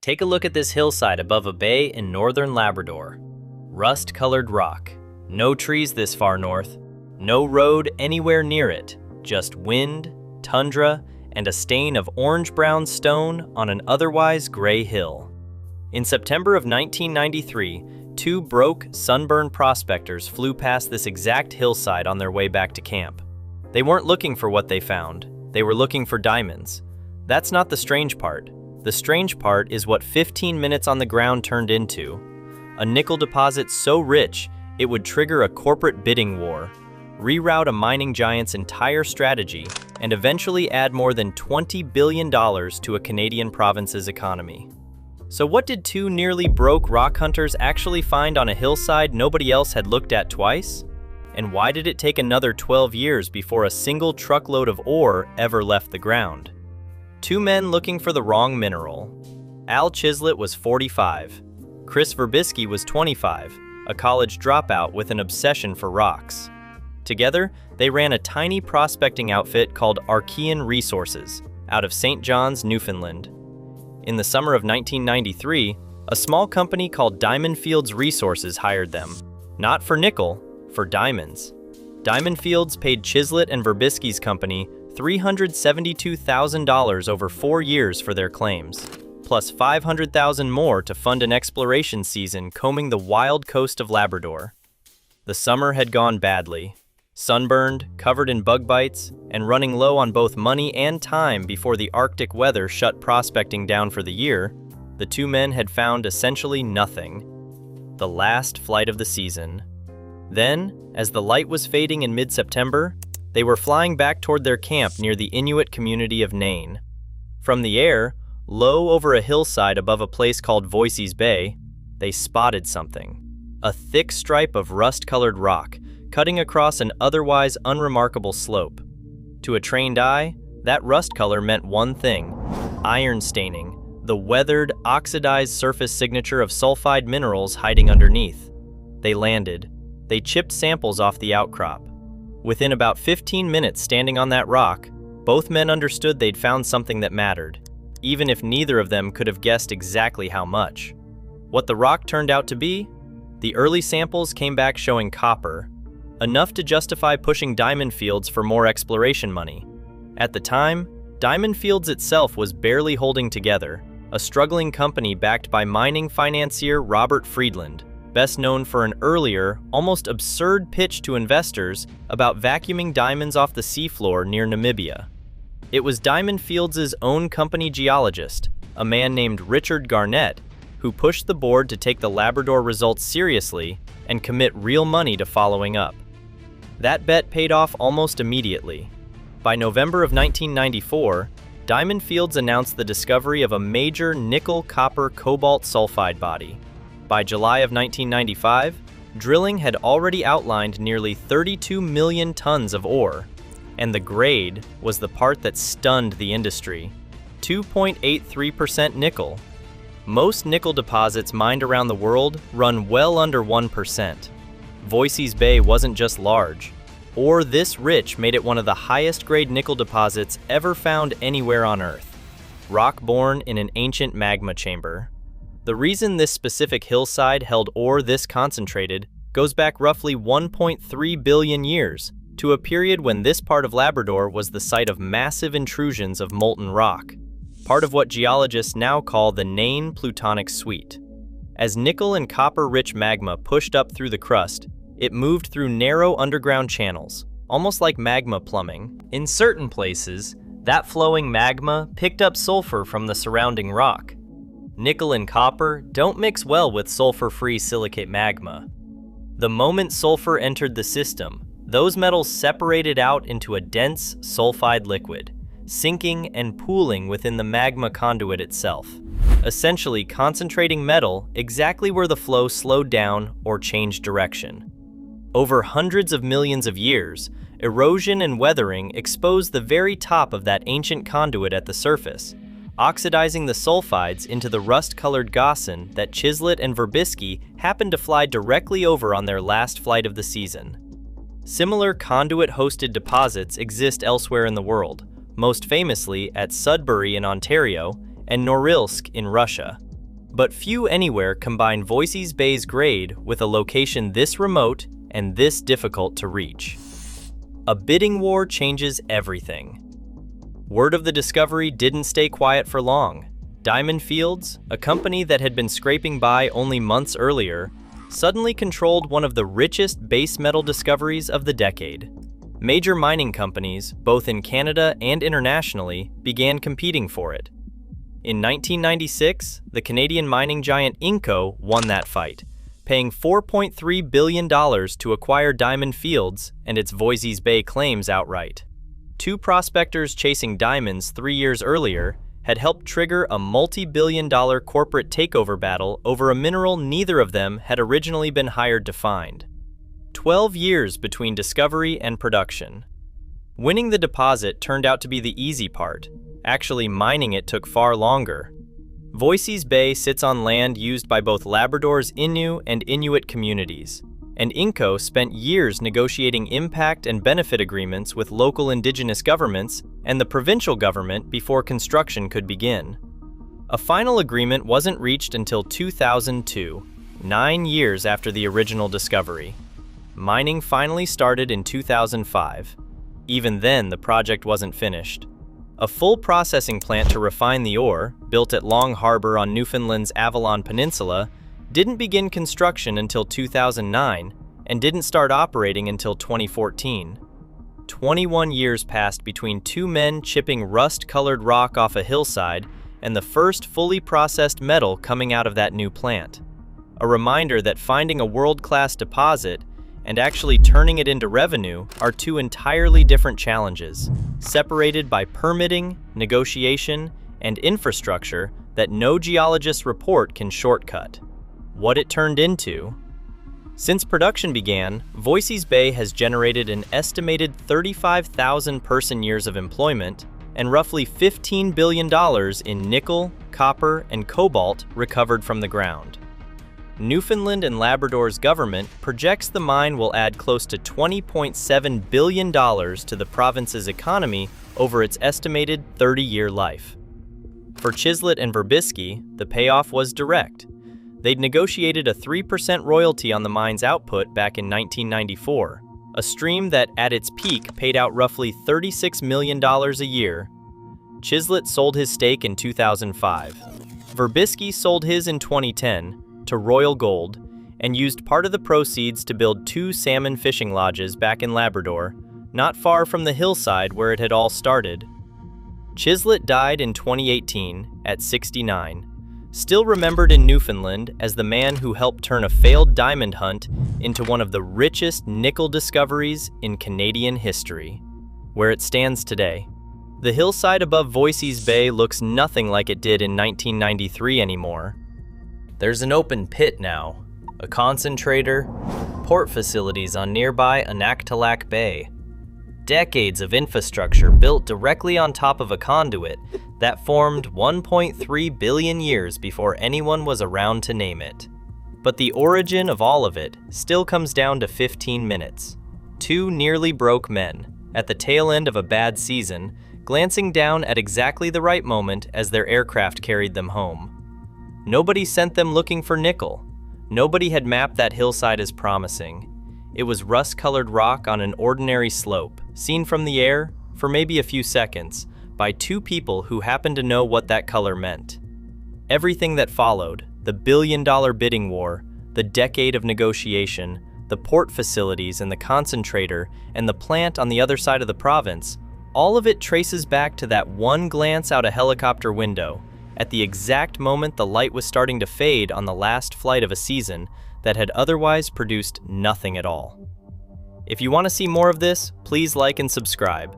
Take a look at this hillside above a bay in northern Labrador. Rust-colored rock. No trees this far north. No road anywhere near it. Just wind, tundra, and a stain of orange-brown stone on an otherwise gray hill. In September of 1993, two broke, sunburned prospectors flew past this exact hillside on their way back to camp. They weren't looking for what they found. They were looking for diamonds. That's not the strange part. The strange part is what 15 minutes on the ground turned into. A nickel deposit so rich, it would trigger a corporate bidding war, reroute a mining giant's entire strategy, and eventually add more than $20 billion to a Canadian province's economy. So what did two nearly broke rock hunters actually find on a hillside nobody else had looked at twice? And why did it take another 12 years before a single truckload of ore ever left the ground? Two men looking for the wrong mineral. Al Chislett was 45. Chris Verbisky was 25, a college dropout with an obsession for rocks. Together, they ran a tiny prospecting outfit called Archean Resources out of St. John's, Newfoundland. In the summer of 1993, a small company called Diamond Fields Resources hired them, not for nickel, for diamonds. Diamond Fields paid Chislett and Verbisky's company $372,000 over 4 years for their claims, plus $500,000 more to fund an exploration season combing the wild coast of Labrador. The summer had gone badly. Sunburned, covered in bug bites, and running low on both money and time before the Arctic weather shut prospecting down for the year, the two men had found essentially nothing. The last flight of the season. Then, as the light was fading in mid-September, they were flying back toward their camp near the Inuit community of Nain. From the air, low over a hillside above a place called Voisey's Bay, they spotted something. A thick stripe of rust-colored rock, cutting across an otherwise unremarkable slope. To a trained eye, that rust color meant one thing: iron staining, the weathered, oxidized surface signature of sulfide minerals hiding underneath. They landed. They chipped samples off the outcrop. Within about 15 minutes standing on that rock, both men understood they'd found something that mattered, even if neither of them could have guessed exactly how much. What the rock turned out to be? The early samples came back showing copper, enough to justify pushing Diamond Fields for more exploration money. At the time, Diamond Fields itself was barely holding together, a struggling company backed by mining financier Robert Friedland, best known for an earlier, almost absurd pitch to investors about vacuuming diamonds off the seafloor near Namibia. It was Diamond Fields' own company geologist, a man named Richard Garnett, who pushed the board to take the Labrador results seriously and commit real money to following up. That bet paid off almost immediately. By November of 1994, Diamond Fields announced the discovery of a major nickel-copper-cobalt sulfide body. By July of 1995, drilling had already outlined nearly 32 million tons of ore, and the grade was the part that stunned the industry: 2.83% nickel. Most nickel deposits mined around the world run well under 1%. Voisey's Bay wasn't just large. Ore this rich made it one of the highest grade nickel deposits ever found anywhere on Earth. Rock born in an ancient magma chamber. The reason this specific hillside held ore this concentrated goes back roughly 1.3 billion years, to a period when this part of Labrador was the site of massive intrusions of molten rock, part of what geologists now call the Nain Plutonic Suite. As nickel and copper-rich magma pushed up through the crust, it moved through narrow underground channels, almost like magma plumbing. In certain places, that flowing magma picked up sulfur from the surrounding rock. Nickel and copper don't mix well with sulfur-free silicate magma. The moment sulfur entered the system, those metals separated out into a dense sulfide liquid, sinking and pooling within the magma conduit itself, essentially concentrating metal exactly where the flow slowed down or changed direction. Over hundreds of millions of years, erosion and weathering exposed the very top of that ancient conduit at the surface, oxidizing the sulfides into the rust-colored gossan that Chislett and Verbisky happened to fly directly over on their last flight of the season. Similar conduit-hosted deposits exist elsewhere in the world, most famously at Sudbury in Ontario and Norilsk in Russia. But few anywhere combine Voisey's Bay's grade with a location this remote and this difficult to reach. A bidding war changes everything. Word of the discovery didn't stay quiet for long. Diamond Fields, a company that had been scraping by only months earlier, suddenly controlled one of the richest base metal discoveries of the decade. Major mining companies, both in Canada and internationally, began competing for it. In 1996, the Canadian mining giant Inco won that fight, paying $4.3 billion to acquire Diamond Fields and its Voisey's Bay claims outright. Two prospectors chasing diamonds 3 years earlier had helped trigger a multi-billion-dollar corporate takeover battle over a mineral neither of them had originally been hired to find. 12 years between discovery and production. Winning the deposit turned out to be the easy part. Actually, mining it took far longer. Voisey's Bay sits on land used by both Labrador's Innu and Inuit communities, and Inco spent years negotiating impact and benefit agreements with local indigenous governments and the provincial government before construction could begin. A final agreement wasn't reached until 2002, 9 years after the original discovery. Mining finally started in 2005. Even then, the project wasn't finished. A full processing plant to refine the ore, built at Long Harbour on Newfoundland's Avalon Peninsula, didn't begin construction until 2009 and didn't start operating until 2014. 21 years passed between two men chipping rust-colored rock off a hillside and the first fully processed metal coming out of that new plant. A reminder that finding a world-class deposit and actually turning it into revenue are two entirely different challenges, separated by permitting, negotiation, and infrastructure that no geologist's report can shortcut. What it turned into? Since production began, Voisey's Bay has generated an estimated 35,000 person-years of employment and roughly $15 billion in nickel, copper, and cobalt recovered from the ground. Newfoundland and Labrador's government projects the mine will add close to $20.7 billion to the province's economy over its estimated 30-year life. For Chislett and Verbisky, the payoff was direct. They'd negotiated a 3% royalty on the mine's output back in 1994, a stream that, at its peak, paid out roughly $36 million a year. Chislett sold his stake in 2005. Verbisky sold his in 2010 to Royal Gold and used part of the proceeds to build 2 salmon fishing lodges back in Labrador, not far from the hillside where it had all started. Chislett died in 2018 at 69, still remembered in Newfoundland as the man who helped turn a failed diamond hunt into one of the richest nickel discoveries in Canadian history, where it stands today. The hillside above Voisey's Bay looks nothing like it did in 1993 anymore. There's an open pit now, a concentrator, port facilities on nearby Anaktalak Bay. Decades of infrastructure built directly on top of a conduit that formed 1.3 billion years before anyone was around to name it. But the origin of all of it still comes down to 15 minutes. 2 nearly broke men, at the tail end of a bad season, glancing down at exactly the right moment as their aircraft carried them home. Nobody sent them looking for nickel. Nobody had mapped that hillside as promising. It was rust-colored rock on an ordinary slope, seen from the air, for maybe a few seconds, by 2 people who happened to know what that color meant. Everything that followed, the billion-dollar bidding war, the decade of negotiation, the port facilities and the concentrator, and the plant on the other side of the province, all of it traces back to that one glance out a helicopter window, at the exact moment the light was starting to fade on the last flight of a season that had otherwise produced nothing at all. If you want to see more of this, please like and subscribe.